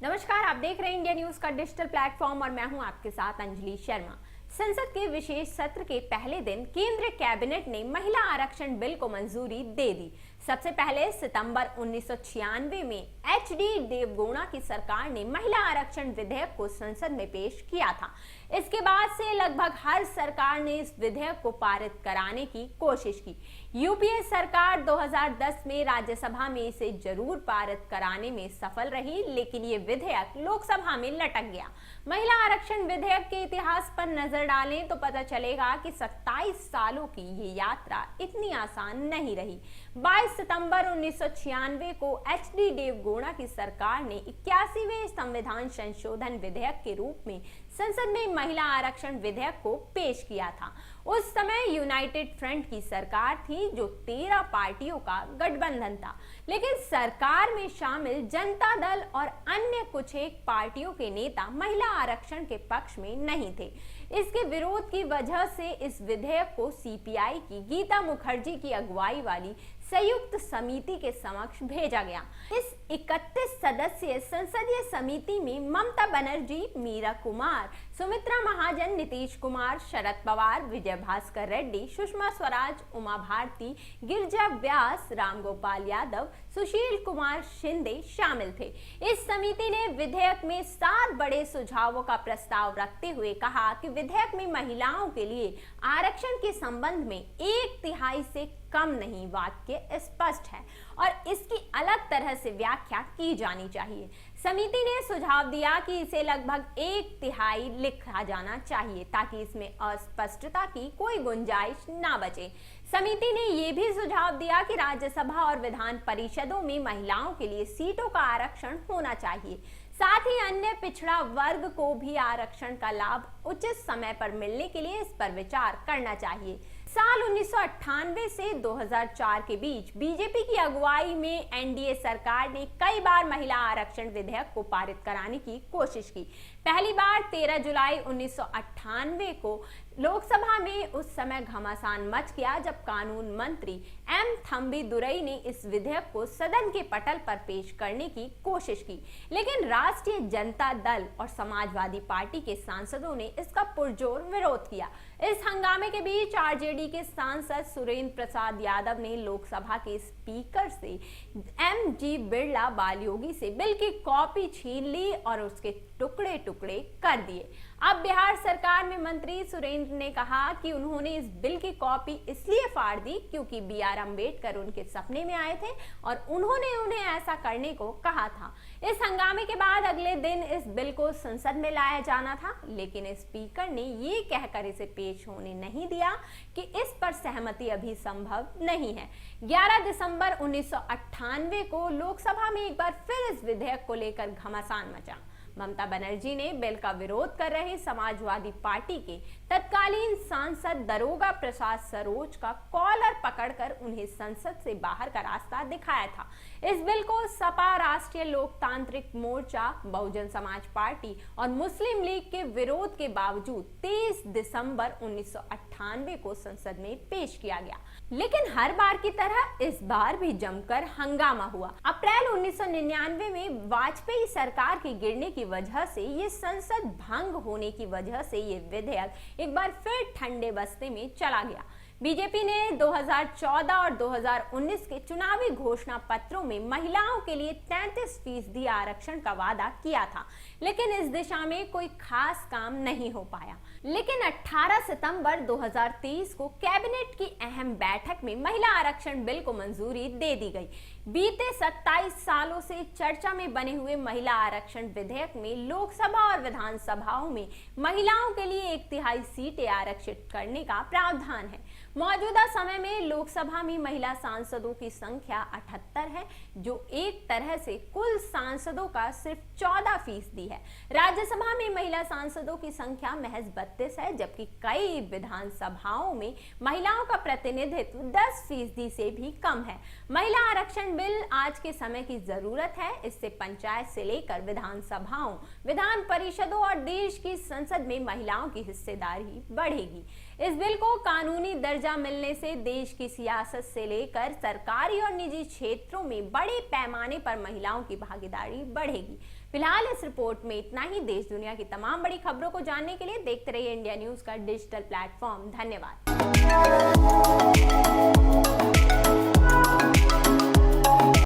नमस्कार, आप देख रहे हैं इंडिया न्यूज का डिजिटल प्लेटफॉर्म और मैं हूं आपके साथ अंजलि शर्मा। संसद के विशेष सत्र के पहले दिन केंद्रीय कैबिनेट ने महिला आरक्षण बिल को मंजूरी दे दी। सबसे पहले सितंबर 1996 में एच.डी. देवगौड़ा की सरकार ने महिला आरक्षण विधेयक को संसद में पेश किया था। इसके बाद से लगभग हर सरकार ने इस विधेयक को पारित कराने की कोशिश की। यूपीए सरकार 2010 में राज्यसभा में इसे जरूर पारित कराने में सफल रही, लेकिन ये विधेयक लोकसभा में लटक गया। महिला आरक्षण विधेयक के इतिहास पर नजर डालें तो पता चलेगा कि 27 सालों की ये यात्रा इतनी आसान नहीं रही। 22 सितंबर 1996 को एच.डी. देवगौड़ा की सरकार ने 81वें संविधान संशोधन विधेयक के रूप में संसद में महिला आरक्षण विधेयक को पेश किया था। उस समय यूनाइटेड फ्रंट की सरकार थी, जो 13 पार्टियों का गठबंधन था, लेकिन सरकार में शामिल जनता दल और अन्य कुछ एक पार्टियों के नेता महिला आरक्षण के पक्ष में नहीं थे। इसके विरोध की वजह से इस विधेयक को सीपीआई की गीता मुखर्जी की अगुवाई वाली संयुक्त समिति के समक्ष भेजा गया। इस 31 सदस्यीय संसदीय समिति में ममता बनर्जी, मीरा कुमार, सुमित्रा महाजन, नीतीश कुमार, शरद पवार, विजय भास्कर रेड्डी, सुषमा स्वराज, उमा भारती, गिरिजा व्यास, रामगोपाल यादव, सुशील कुमार शिंदे शामिल थे। इस समिति ने विधेयक में 7 बड़े सुझावों का प्रस्ताव रखते हुए कहा कि विधेयक में महिलाओं के लिए आरक्षण के संबंध में 1/3 से कम नहीं वाक्य स्पष्ट है और इसकी अलग तरह से व्याख्या की जानी चाहिए। समिति ने सुझाव दिया कि इसे लगभग 1/3 लिखा जाना चाहिए ताकि इसमें अस्पष्टता की कोई गुंजाइश ना बचे। समिति ने यह भी सुझाव दिया कि राज्यसभा और विधान परिषदों में महिलाओं के लिए सीटों का आरक्षण होना चाहिए। साथ ही अन्य पिछड़ा वर्ग को भी आरक्षण का लाभ उचित समय पर मिलने के लिए इस पर विचार करना चाहिए। साल 1998 से 2004 के बीच बीजेपी की अगुवाई में एनडीए सरकार ने कई बार महिला आरक्षण विधेयक को पारित कराने की कोशिश की। पहली बार 13 जुलाई 1998 को लोकसभा में उस समय घमासान मच गया जब कानून मंत्री एम थम्बी दुरई ने इस विधेयक को सदन के पटल पर पेश करने की कोशिश की, लेकिन राष्ट्रीय जनता दल और समाजवादी पार्टी के सांसदों ने इसका पुरजोर विरोध किया। इस हंगामे के बीच आरजेडी के सांसद सुरेंद्र प्रसाद यादव ने लोकसभा के स्पीकर से एम.जी. बिरला बालयोगी से बिल की कॉपी छीन ली और उसके टुकड़े टुकड़े कर दिए। अब बिहार सरकार में मंत्री सुरेंद्र ने कहा कि उन्होंने इस बिल की कॉपी इसलिए फाड़ दी क्योंकि बी.आर. अम्बेडकर उनके सपने में आए थे और उन्होंने उन्हें ऐसा करने को कहा था। इस हंगामे के बाद अगले दिन इस बिल को संसद में लाया जाना था, लेकिन स्पीकर ने ये कहकर इसे पेश होने नहीं दिया कि इस पर सहमति अभी संभव नहीं है। 11 दिसंबर 1998 को लोकसभा में एक बार फिर इस विधेयक को लेकर घमासान मचा। ममता बनर्जी ने बिल का विरोध कर रहे समाजवादी पार्टी के तत्कालीन सांसद दरोगा प्रसाद सरोज का कॉलर पकड़कर उन्हें संसद से बाहर का रास्ता दिखाया था। इस बिल को सपा, राष्ट्रीय लोकतांत्रिक मोर्चा, बहुजन समाज पार्टी और मुस्लिम लीग के विरोध के बावजूद 23 दिसंबर 1998 को संसद में पेश किया गया, लेकिन हर बार की तरह इस बार भी जमकर हंगामा हुआ। अप्रैल 1999 में वाजपेयी सरकार के गिरने की वजह से ये संसद भंग होने की वजह से ये विधेयक एक बार फिर ठंडे बस्ते में चला गया। बीजेपी ने 2014 और 2019 के चुनावी घोषणा पत्रों में महिलाओं के लिए 33% आरक्षण का वादा किया था, लेकिन इस दिशा में कोई खास काम नहीं हो पाया। लेकिन 18 सितंबर 2023 को कैबिनेट की अहम बैठक में महिला आरक्षण बिल को मंजूरी दे दी गई। बीते 27 सालों से चर्चा में बने हुए महिला आरक्षण विधेयक में लोकसभा और विधानसभाओं में महिलाओं के लिए 1/3 सीटें आरक्षित करने का प्रावधान है। मौजूदा समय में लोकसभा में महिला सांसदों की संख्या 78 है, जो एक तरह से कुल सांसदों का सिर्फ 14% है। राज्यसभा में महिला सांसदों की संख्या महज 32 है, जबकि कई विधानसभाओं में महिलाओं का प्रतिनिधित्व 10% से भी कम है। महिला आरक्षण बिल आज के समय की जरूरत है। इससे पंचायत से लेकर विधानसभाओं, विधान परिषदों और देश की संसद में महिलाओं की हिस्सेदारी बढ़ेगी। इस बिल को कानूनी दर्जा दर्जा मिलने से देश की सियासत से लेकर सरकारी और निजी क्षेत्रों में बड़े पैमाने पर महिलाओं की भागीदारी बढ़ेगी। फिलहाल इस रिपोर्ट में इतना ही। देश दुनिया की तमाम बड़ी खबरों को जानने के लिए देखते रहिए इंडिया न्यूज का डिजिटल प्लेटफॉर्म। धन्यवाद।